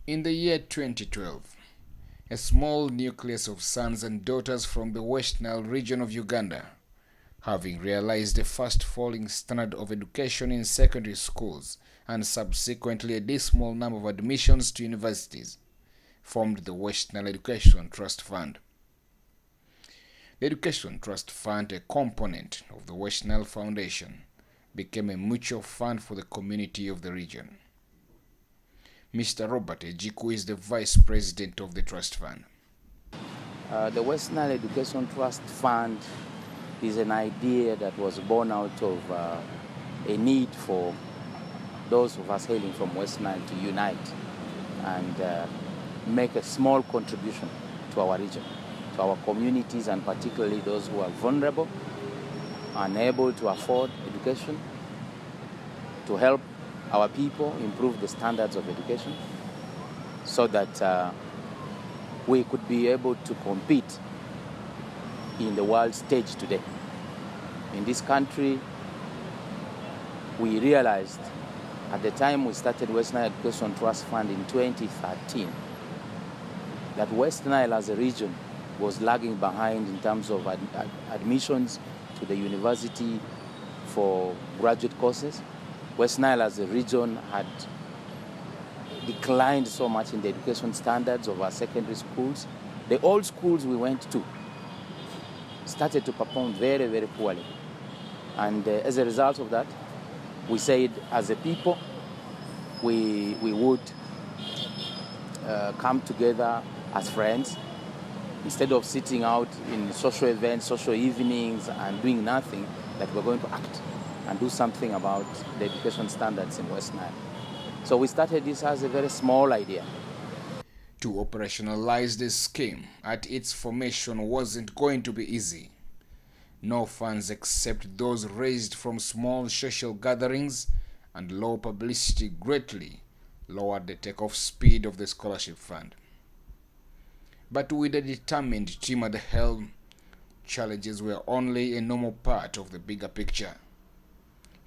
In the year 2012, a small nucleus of sons and daughters from the West Nile region of Uganda, having realized a fast falling standard of education in secondary schools and subsequently a dismal number of admissions to universities, formed the West Nile Education Trust Fund. The Education Trust Fund, a component of the West Nile Foundation, became a mutual fund for the community of the region. Mr. Robert Ejiku is the Vice President of the Trust Fund. The West Nile Education Trust Fund is an idea that was born out of a need for those of us hailing from West Nile to unite and make a small contribution to our region, to our communities, and particularly those who are vulnerable, unable to afford education, to help our people improve the standards of education so that we could be able to compete in the world stage today. In this country, we realized at the time we started West Nile Education Trust Fund in 2013 that West Nile as a region was lagging behind in terms of admissions to the university for graduate courses. West Nile as a region had declined so much in the education standards of our secondary schools. The old schools we went to started to perform very, very poorly. And as a result of that, we said as a people, we would come together as friends. Instead of sitting out in social events, social evenings, and doing nothing, that we're going to act and do something about the education standards in West Nile. So we started this as a very small idea. To operationalize this scheme at its formation wasn't going to be easy. No funds except those raised from small social gatherings and low publicity greatly lowered the takeoff speed of the scholarship fund. But with a determined team at the helm, challenges were only a normal part of the bigger picture.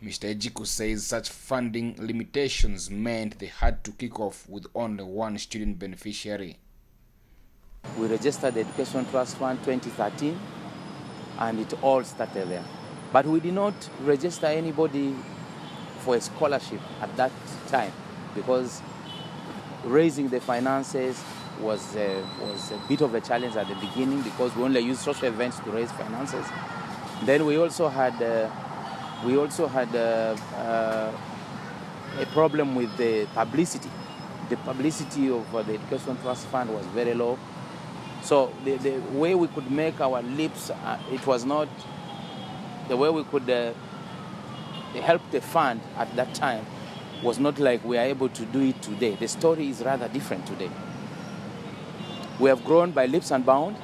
Mr. Ejiku says such funding limitations meant they had to kick off with only one student beneficiary. We registered the Education Trust Fund 2013, and it all started there. But we did not register anybody for a scholarship at that time because raising the finances was a bit of a challenge at the beginning because we only used social events to raise finances. Then we also had a problem with the publicity. The publicity of the Education Trust Fund was very low. So the way we could make our lips, it was not the way we could help the fund at that time was not like we are able to do it today. The story is rather different today. We have grown by leaps and bounds,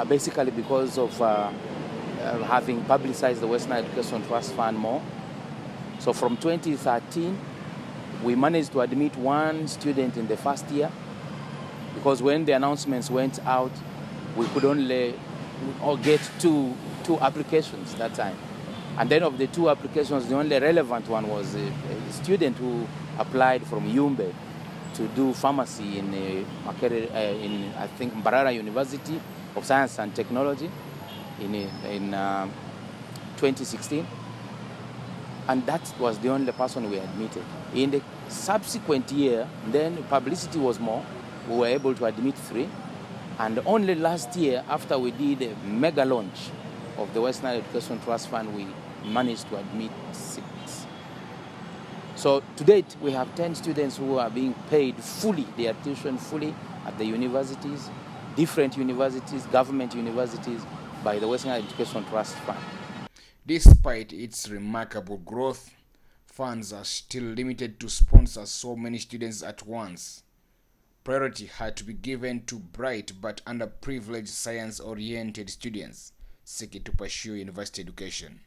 basically because of having publicized the West Nile Education Trust Fund more. So from 2013, we managed to admit one student in the first year because when the announcements went out, we could only get two applications that time. And then of the two applications, the only relevant one was a student who applied from Yumbe to do pharmacy in I think Mbarara University of Science and Technology in 2016, and that was the only person we admitted. In the subsequent year, then publicity was more. We were able to admit 3, and only last year, after we did a mega launch of the West Nile Education Trust Fund, we managed to admit 6. So to date, we have 10 students who are being paid fully, their tuition fully at the universities, different universities, government universities, by the West Nile Education Trust Fund. Despite its remarkable growth, funds are still limited to sponsor so many students at once. Priority had to be given to bright but underprivileged science-oriented students seeking to pursue university education.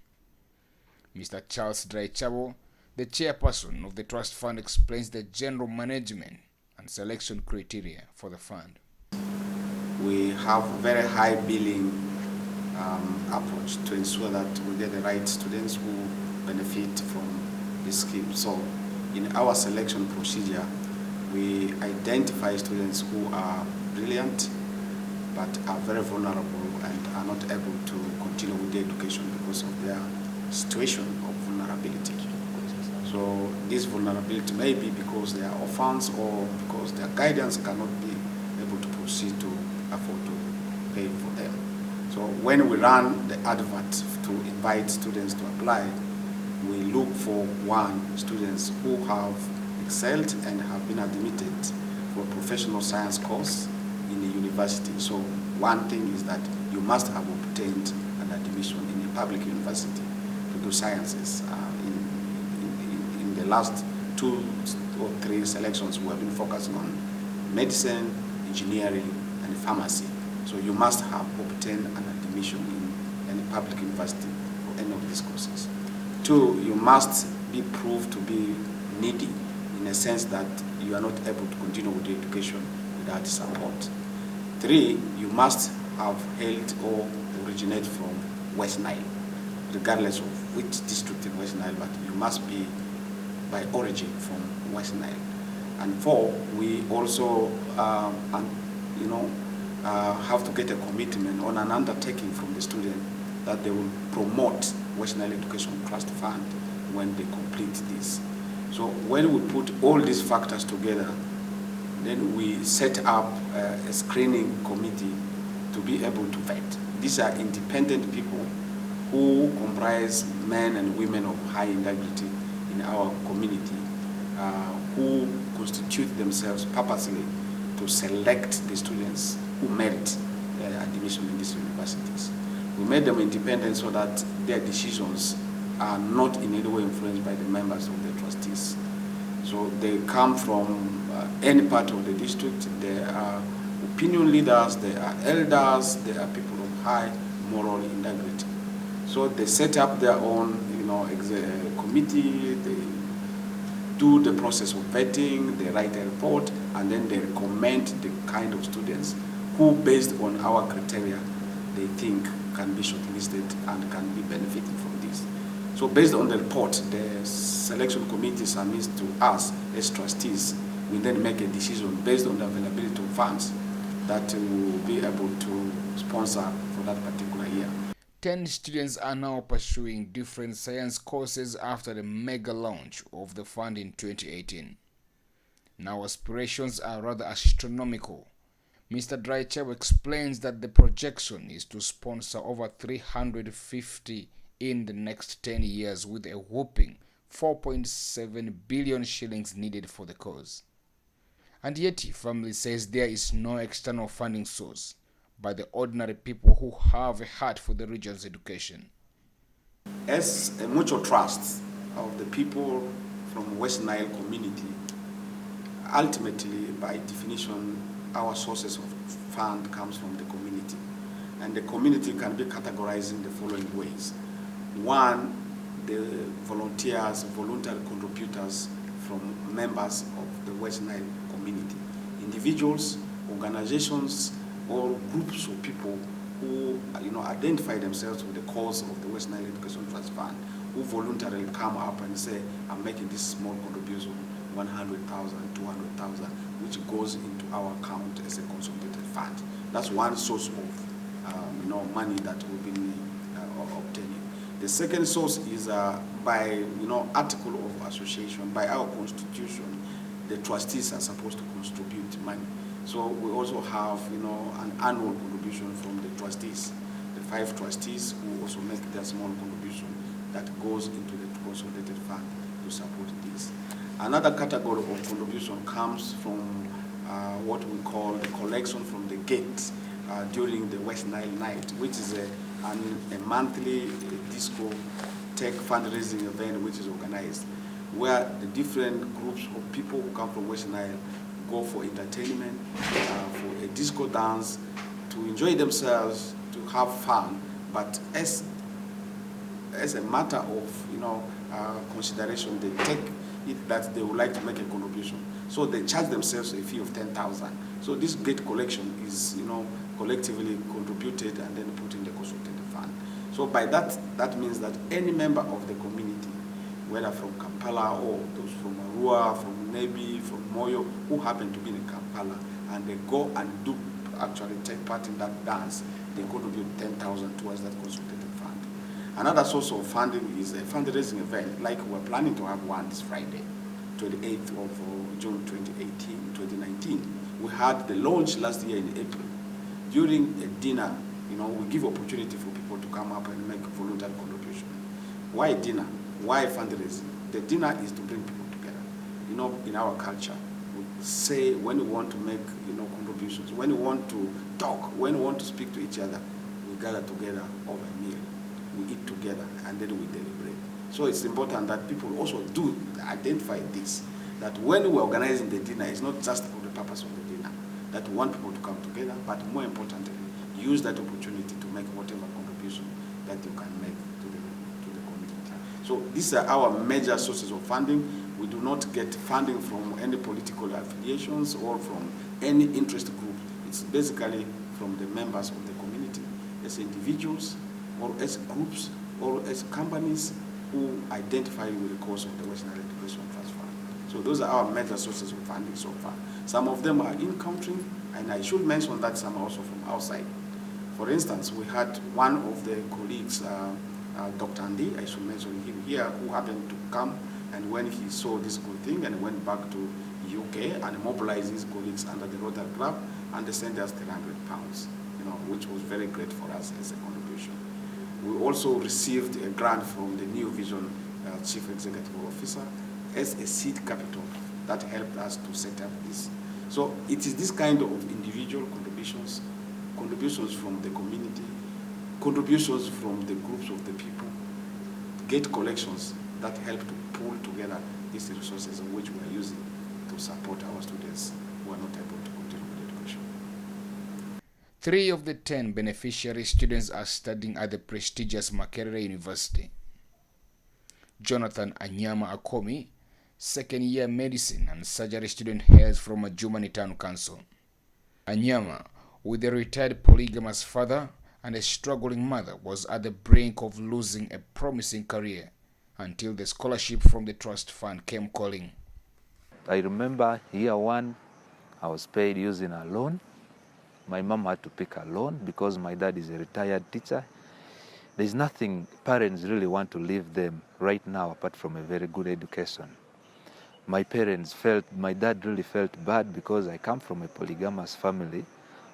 Mr. Charles Draichabo, the chairperson of the Trust Fund, explains the general management and selection criteria for the fund. We have very high billing approach to ensure that we get the right students who benefit from this scheme. So in our selection procedure, We identify students who are brilliant but are very vulnerable and are not able to continue with their education because of their situation of vulnerability. So this vulnerability may be because they are orphans or because their guidance cannot be able to proceed to afford to pay for them. So when we run the advert to invite students to apply, we look for students who have excelled and have been admitted for a professional science course in the university. So one thing is that you must have obtained an admission in a public university to do sciences. In the last 2 or 3 selections, we have been focusing on medicine, engineering, and pharmacy. So you must have obtained an admission in any public university for any of these courses. 2, you must be proved to be needy in a sense that you are not able to continue with the education without support. 3, you must have hailed or originate from West Nile, regardless of which district in West Nile, but you must be by origin from West Nile. And 4, we also have to get a commitment on an undertaking from the student that they will promote West Nile Education Trust Fund when they complete this. So when we put all these factors together, then we set up a screening committee to be able to vet. These are independent people who comprise men and women of high integrity in our community, who constitute themselves purposely to select the students who merit admission in these universities. We made them independent so that their decisions are not in any way influenced by the members of the trustees. So they come from any part of the district. They are opinion leaders, they are elders, they are people of high moral integrity. So they set up their own committee, they do the process of vetting, they write a report, and then they recommend the kind of students who, based on our criteria, they think can be shortlisted and can be benefiting from this. So based on the report, the selection committee submits to us as trustees. We then make a decision based on the availability of funds that we will be able to sponsor for that particular year. 10 students are now pursuing different science courses after the mega launch of the fund in 2018. Now aspirations are rather astronomical. Mr. Drychev explains that the projection is to sponsor over 350 in the next 10 years with a whopping 4.7 billion shillings needed for the cause. And yet, family says there is no external funding source by the ordinary people who have a heart for the region's education. As a mutual trust of the people from West Nile community, ultimately, by definition, our sources of fund comes from the community. And the community can be categorized in the following ways. 1, the volunteers, voluntary contributors from members of the West Nile community. Individuals, organizations, or groups of people who identify themselves with the cause of the West Nile Education Trust Fund, who voluntarily come up and say, I'm making this small contribution, 100,000, 200,000, which goes into our account as a consolidated fund. That's one source of money that we've been obtaining. The second source is by article of association, by our constitution, the trustees are supposed to contribute money. So we also have an annual contribution from the trustees, the 5 trustees who also make their small contribution that goes into the consolidated fund to support this. Another category of contribution comes from what we call the collection from the gate during the West Nile night, which is a monthly disco tech fundraising event which is organized, where the different groups of people who come from West Nile go for entertainment, for a disco dance, to enjoy themselves, to have fun, but as a matter of consideration, they take it that they would like to make a contribution. So they charge themselves a fee of 10,000. So this gate collection is collectively contributed and then put in the consolidated fund. So by that means that any member of the community, whether from Kampala or those from Arua, from maybe from Moyo, who happen to be in Kampala, and they go and do actually take part in that dance, they contribute 10,000 towards that consolidated fund. Another source of funding is a fundraising event, like we're planning to have one this Friday, 28th of June 2019. We had the launch last year in April. During a dinner, we give opportunity for people to come up and make voluntary contribution. Why dinner? Why fundraising? The dinner is to bring people together. In our culture, we say when we want to make contributions, when we want to talk, when we want to speak to each other, we gather together over a meal. We eat together and then we deliberate. So it's important that people also do identify this, that when we're organizing the dinner, it's not just for the purpose of the dinner, that we want people to come together, but more importantly, use that opportunity to make whatever contribution that you can make to the community. So these are our major sources of funding. We do not get funding from any political affiliations or from any interest group. It's basically from the members of the community, as individuals, or as groups, or as companies who identify with the cause of the West Nile Education Trust Fund. So those are our major sources of funding so far. Some of them are in-country, and I should mention that some are also from outside. For instance, we had one of the colleagues, Dr. Andy, I should mention him here, who happened to come, and when he saw this good thing and went back to UK and mobilized his colleagues under the Rotary Club, and they sent us £300, which was very great for us as a contribution. We also received a grant from the New Vision Chief Executive Officer as a seed capital that helped us to set up this. So it is this kind of individual contributions, contributions from the community, contributions from the groups of the people, gate collections that help to pull together these resources which we are using to support our students who are not able to continue with education. 3 of the 10 beneficiary students are studying at the prestigious Makerere University. Jonathan Anyama Akomi, second-year medicine and surgery student, hails from a Jumani Town Council. Anyama, with a retired polygamous father and a struggling mother, was at the brink of losing a promising career until the scholarship from the trust fund came calling. I remember year 1, I was paid using a loan. My mom had to pick a loan because my dad is a retired teacher. There's nothing parents really want to leave them right now apart from a very good education. My dad really felt bad because I come from a polygamous family,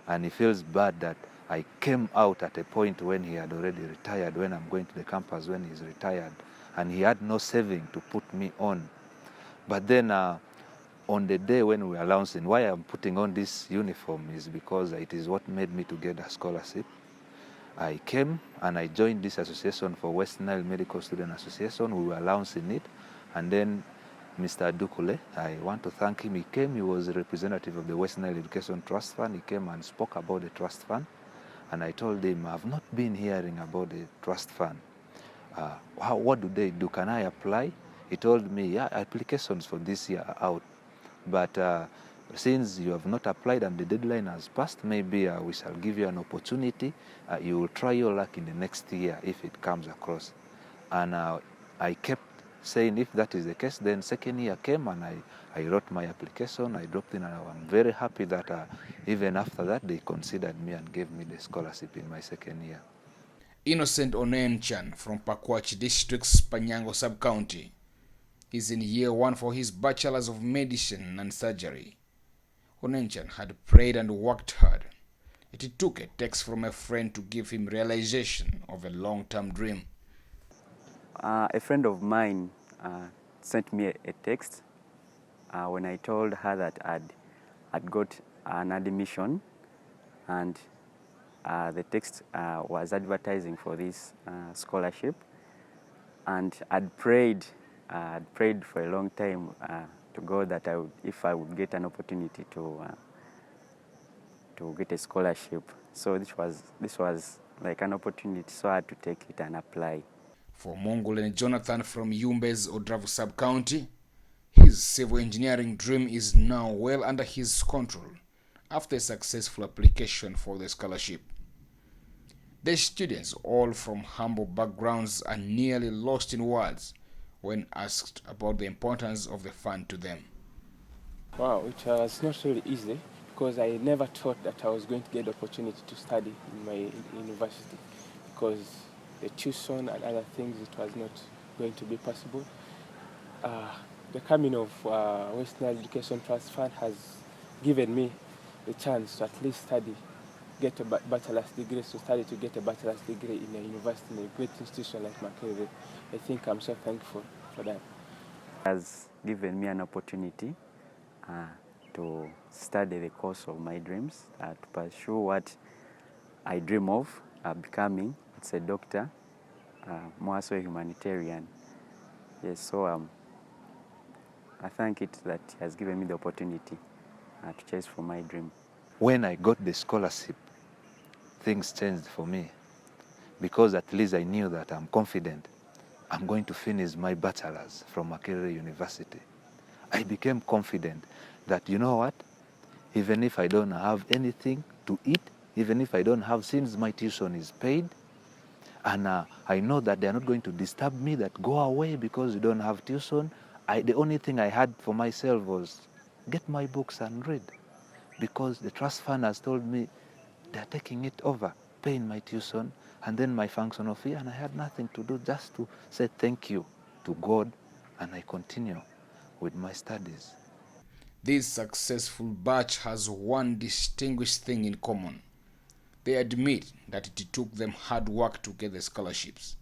and he feels bad that I came out at a point when he had already retired, when I'm going to the campus when he's retired, and he had no saving to put me on. But then on the day when we were announcing why I'm putting on this uniform is because it is what made me to get a scholarship. I came and I joined this association for West Nile Medical Student Association. We were announcing it, and then Mr. Dukule, I want to thank him. He came, he was a representative of the West Nile Education Trust Fund. He came and spoke about the trust fund, and I told him, I've not been hearing about the trust fund. What do they do? Can I apply? He told me, yeah, applications for this year are out. But since you have not applied and the deadline has passed, maybe we shall give you an opportunity. You will try your luck in the next year if it comes across. And I kept saying if that is the case, then second year came and I wrote my application, I dropped in, and I'm very happy that even after that they considered me and gave me the scholarship in my second year. Innocent Onenchan from Pakwach District's Panyango Sub-County is in year 1 for his Bachelor's of Medicine and Surgery. Onenchan had prayed and worked hard. It took a text from a friend to give him realization of a long-term dream. A friend of mine sent me a text when I told her that I'd got an admission, and the text was advertising for this scholarship, and I'd prayed for a long time to God that if I would get an opportunity to get a scholarship. So this was like an opportunity, so I had to take it and apply. For Mongol Jonathan from Yumbes Odravu Sub-County, his civil engineering dream is now well under his control after a successful application for the scholarship. The students, all from humble backgrounds, are nearly lost in words when asked about the importance of the fund to them. Wow, it was not really easy because I never thought that I was going to get the opportunity to study in my university, because the tuition and other things, it was not going to be possible. The coming of West Nile Education Trust Fund has given me the chance to at least study, get a bachelor's degree, to get a bachelor's degree in a university, in a great institution like Makerere. I think I'm so thankful for that. Has given me an opportunity to study the course of my dreams, to pursue what I dream of becoming. It's a doctor, more so a humanitarian. Yes, so I thank it that it has given me the opportunity to chase for my dream. When I got the scholarship, things changed for me, because at least I knew that I'm confident I'm going to finish my bachelor's from Makerere University. I became confident that, you know what, even if I don't have anything to eat, even if I don't have, since my tuition is paid, and I know that they're not going to disturb me, that go away because you don't have tuition. The only thing I had for myself was get my books and read, because the trust fund has told me they're taking it over, paying my tuition, and then my functional fee, and I had nothing to do, just to say thank you to God, and I continue with my studies. This successful batch has one distinguished thing in common. They admit that it took them hard work to get the scholarships.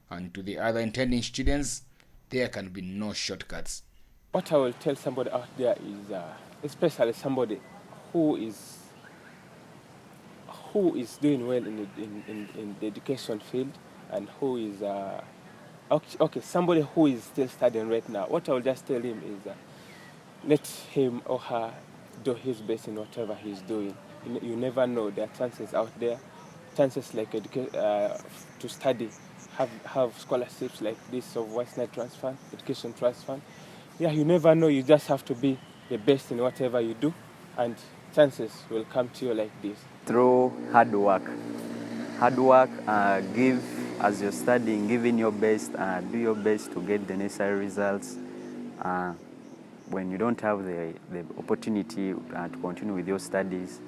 And to the other intending students, there can be no shortcuts. What I will tell somebody out there is, especially somebody who is doing well in the education field, and who is somebody who is still studying right now. What I will just tell him is, let him or her do his best in whatever he's doing. You never know, there are chances out there, chances like to study, have scholarships like this of West Nile Trust Fund, Education Trust Fund. Yeah, you never know. You just have to be the best in whatever you do, and chances will come to you like this. Through hard work, give as you're studying, giving your best, do your best to get the necessary results. When you don't have the opportunity to continue with your studies,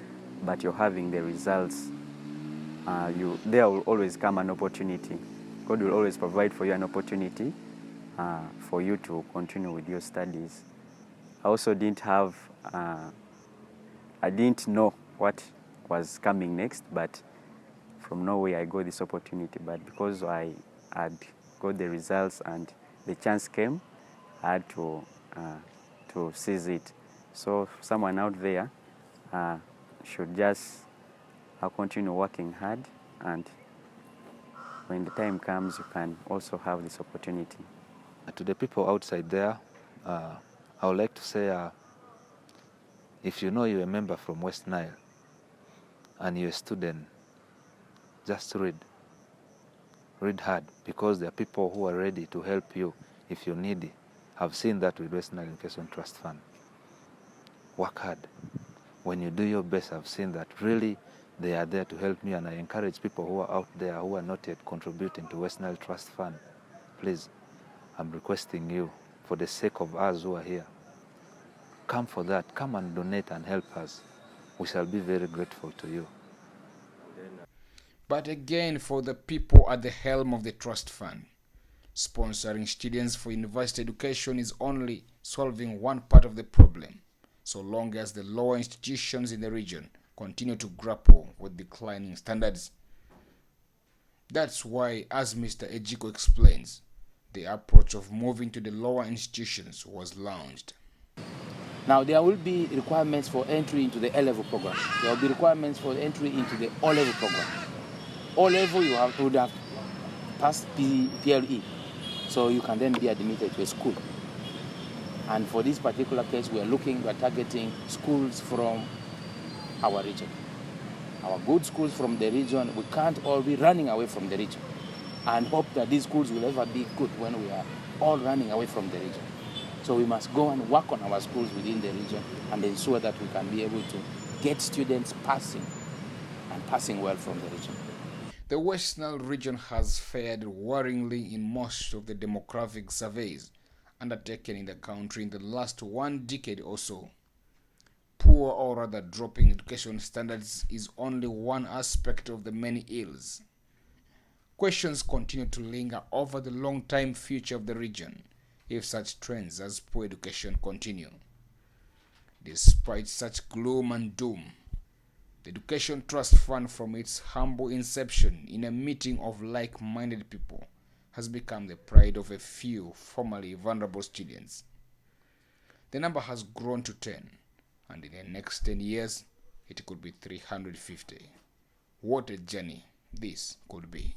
but you're having the results, there will always come an opportunity. God will always provide for you an opportunity for you to continue with your studies. I also didn't have, I didn't know what was coming next, but from nowhere I got this opportunity. But because I had got the results and the chance came, I had to seize it. So someone out there should just continue working hard, and when the time comes, you can also have this opportunity. To the people outside there, I would like to say, if you know you're a member from West Nile and you're a student, just read. Read hard, because there are people who are ready to help you if you're needy. I've seen that with West Nile Education Trust Fund. Work hard. When you do your best, I've seen that really they are there to help me, and I encourage people who are out there who are not yet contributing to West Nile Trust Fund. Please, I'm requesting you, for the sake of us who are here, come for that. Come and donate and help us. We shall be very grateful to you. But again, for the people at the helm of the trust fund, sponsoring students for university education is only solving one part of the problem, so long as the lower institutions in the region continue to grapple with declining standards. That's why, as Mr. Ejiko explains, the approach of moving to the lower institutions was launched. Now, there will be requirements for entry into the A-level program. There will be requirements for entry into the O-level program. O-level, would have passed PLE, so you can then be admitted to a school. And for this particular case, we are targeting schools from our region. Our good schools from the region, we can't all be running away from the region and hope that these schools will ever be good when we are all running away from the region. So we must go and work on our schools within the region and ensure that we can be able to get students passing, and passing well from the region. The West Nile region has fared worryingly in most of the demographic surveys undertaken in the country in the last 1 decade or so. poor or rather dropping education standards is only one aspect of the many ills. Questions continue to linger over the long-term future of the region if such trends as poor education continue. Despite such gloom and doom, the Education Trust Fund, from its humble inception in a meeting of like-minded people, has become the pride of a few formerly vulnerable students. The number has grown to 10, and in the next 10 years, it could be 350. What a journey this could be.